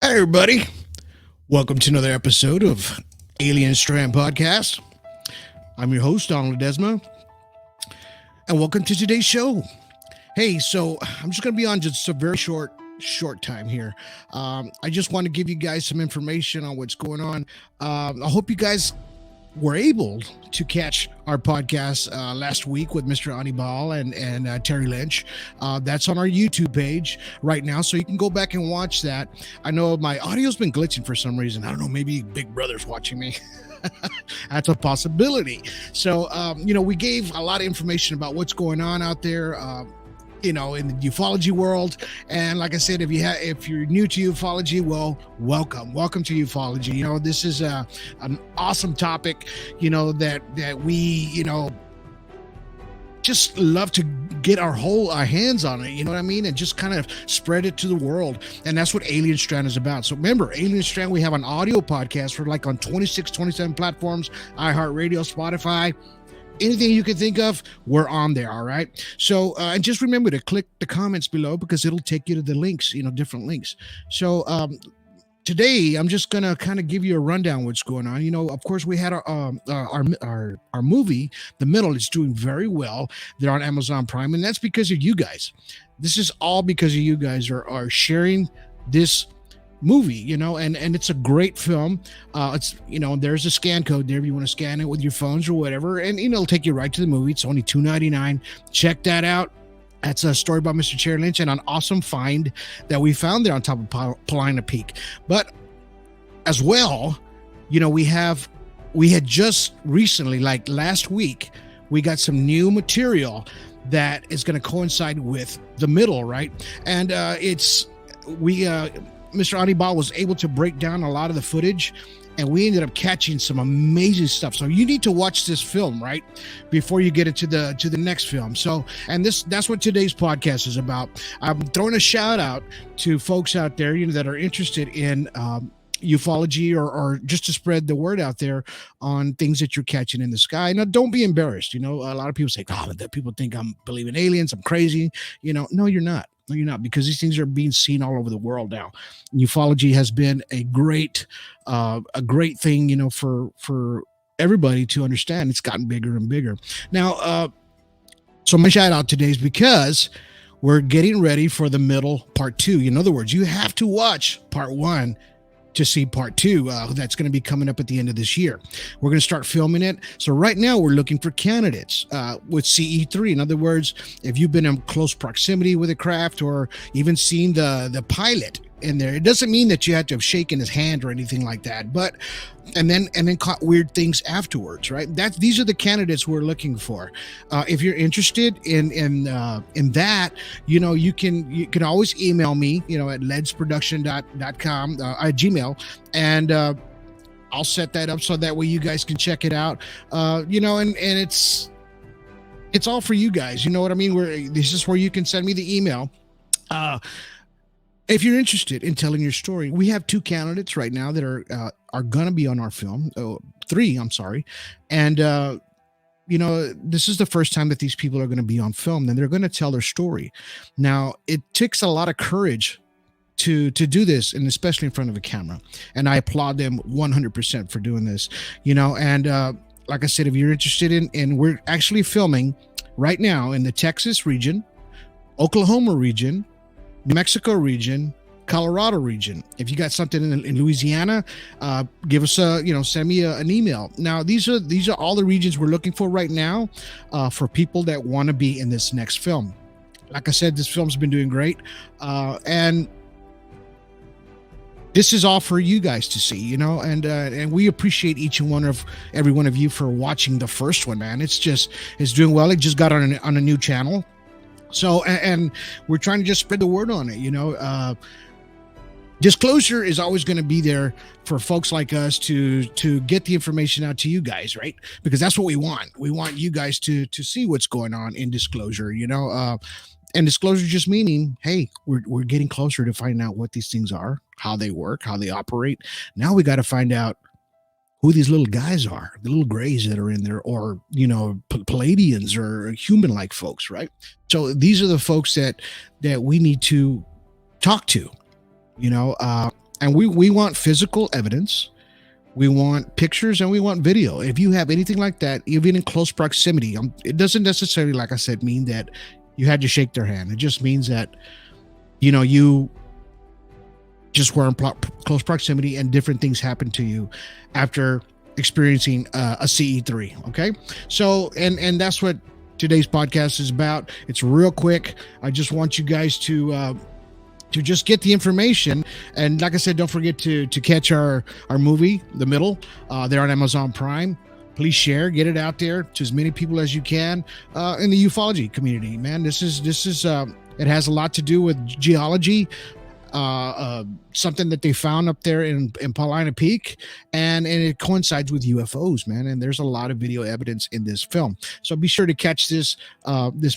Hey, everybody. Welcome to another episode of Alien Strand Podcast. I'm your host, Donald Ledesma, and welcome to today's show. Hey, so I'm just going to be on just a very short time here. I just want to give you guys some information on what's going on. I hope you guys were able to catch our podcast last week with Mr. Anibal and Terry Lynch. That's on our YouTube page right now, so you can go back and watch that. I know my audio's been glitching for some reason. I don't know, maybe Big Brother's watching me. That's a possibility. So, we gave a lot of information about what's going on out there. In the ufology world. And like I said, if you're new to ufology, well, welcome to ufology. This is an awesome topic, that we, just love to get our hands on it, you know what I mean? And just kind of spread it to the world. And that's what Alien Strand is about. So remember, Alien Strand, we have an audio podcast for on 26, 27 platforms, iHeartRadio, Spotify, anything you can think of, we're on there. All right. So, and just remember to click the comments below because it'll take you to the links, different links. So, today I'm just going to kind of give you a rundown what's going on. Of course we had our movie, The Middle, is doing very well. They're on Amazon Prime, and that's because of you guys. This is all because of you guys are sharing this movie, and it's a great film. It's there's a scan code there if you want to scan it with your phones or whatever, and it'll take you right to the movie. It's only $2.99. Check that out. That's a story by Mr. Terry Lynch and an awesome find that we found there on top of Paulina Peak. But as well, we had just recently, like last week, we got some new material that is going to coincide with The Middle, right? And Mr. Anibal was able to break down a lot of the footage, and we ended up catching some amazing stuff. So you need to watch this film, right, before you get into the next film. So, and that's what today's podcast is about. I'm throwing a shout out to folks out there, that are interested in ufology or just to spread the word out there on things that you're catching in the sky. Now, don't be embarrassed. A lot of people say, "Oh, that people think I'm believing aliens. I'm crazy." No, you're not. No, you're not, because these things are being seen all over the world now. Ufology has been a great thing, for everybody to understand. It's gotten bigger and bigger. Now, so my shout out today is because we're getting ready for The Middle Part 2. In other words, you have to watch Part 1 to see Part 2. That's going to be coming up at the end of this year. We're going to start filming it. So right now we're looking for candidates with CE3. In other words, if you've been in close proximity with a craft or even seen the pilot in there, it doesn't mean that you have to have shaken his hand or anything like that, but and then caught weird things afterwards, right? These are the candidates we're looking for. If you're interested in that, you can always email me, at ledsproduction.com at Gmail, and I'll set that up so that way you guys can check it out. And it's all for you guys. You know what I mean? This is where you can send me the email. If you're interested in telling your story, we have 2 candidates right now that are going to be on our film. 3, I'm sorry. And, this is the first time that these people are going to be on film, and they're going to tell their story. Now, it takes a lot of courage to do this, and especially in front of a camera. And I applaud them 100% for doing this, and like I said, if you're interested in, we're actually filming right now in the Texas region, Oklahoma region, New Mexico region, Colorado region. If you got something in Louisiana, give us send me an email. Now, these are all the regions we're looking for right now for people that want to be in this next film. Like I said, this film's been doing great, and this is all for you guys to see, and we appreciate every one of you for watching the first one, man. It's doing well. It just got on a new channel. So, and we're trying to just spread the word on it, Disclosure is always going to be there for folks like us to get the information out to you guys, right? Because that's what we want. We want you guys to see what's going on in disclosure, and disclosure just meaning, hey, we're getting closer to finding out what these things are, how they work, how they operate. Now we got to find out who these little guys are, the little grays that are in there, or, Palladians or human-like folks, right? So these are the folks that we need to talk to, And we want physical evidence. We want pictures and we want video. If you have anything like that, even in close proximity, it doesn't necessarily, like I said, mean that you had to shake their hand. It just means that, you just were in close proximity and different things happened to you after experiencing a CE3. Okay. So, and that's what today's podcast is about. It's real quick. I just want you guys to just get the information. And like I said, don't forget to catch our movie, The Middle. They're on Amazon Prime. Please share, get it out there to as many people as you can in the ufology community. Man, this is it has a lot to do with geology, something that they found up there in Paulina Peak, and it coincides with UFOs, man. And there's a lot of video evidence in this film, so be sure to catch this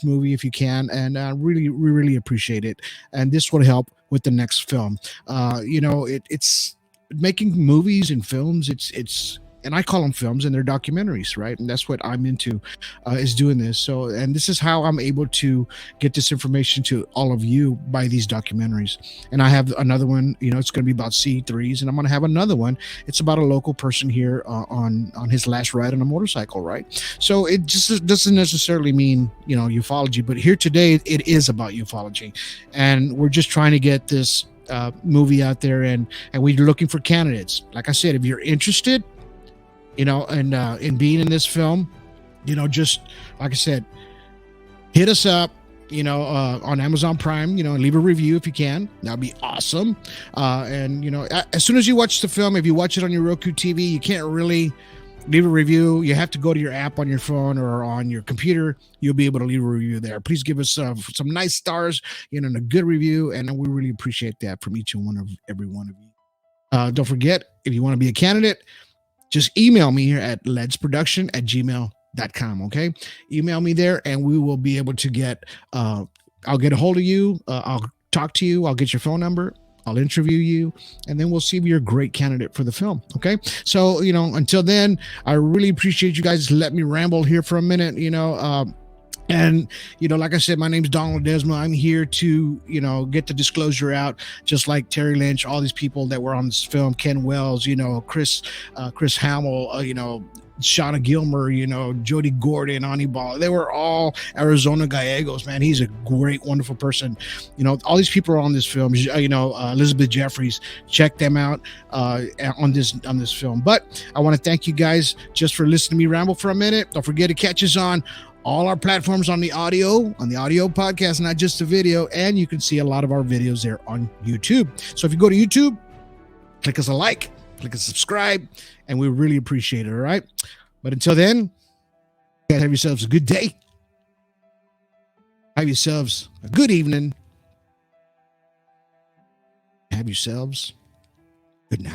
movie if you can, and we really appreciate it. And this will help with the next film. It's making movies and films. It's and I call them films, and they're documentaries, right? And that's what I'm into, is doing this. So, and this is how I'm able to get this information to all of you by these documentaries. And I have another one, it's going to be about C3s, and I'm going to have another one. It's about a local person here on his last ride on a motorcycle, right? So it just doesn't necessarily mean, ufology, but here today, it is about ufology. And we're just trying to get this movie out there, and we're looking for candidates. Like I said, if you're interested, and in being in this film, just like I said, hit us up, on Amazon Prime, and leave a review if you can. That'd be awesome. And, as soon as you watch the film, if you watch it on your Roku TV, you can't really leave a review. You have to go to your app on your phone or on your computer. You'll be able to leave a review there. Please give us some nice stars, and a good review. And we really appreciate that from each and every one of you. Don't forget, if you want to be a candidate, just email me here at ledsproduction@gmail.com. Okay. Email me there and we will be able to I'll get a hold of you. I'll talk to you. I'll get your phone number. I'll interview you, and then we'll see if you're a great candidate for the film. Okay. So, until then, I really appreciate you guys. Let me ramble here for a minute, and, like I said, my name's Donald Desma. I'm here to, get the disclosure out, just like Terry Lynch, all these people that were on this film, Ken Wells, Chris Hamill, Shauna Gilmer, Jody Gordon, Ani Ball. They were all Arizona Gallegos, man. He's a great, wonderful person. All these people are on this film. Elizabeth Jeffries. Check them out on this film. But I want to thank you guys just for listening to me ramble for a minute. Don't forget to catch us on all our platforms on the audio podcast, not just the video. And you can see a lot of our videos there on YouTube. So if you go to YouTube, click us a like, click us subscribe, and we really appreciate it. All right. But until then, you guys have yourselves a good day. Have yourselves a good evening. Have yourselves good night.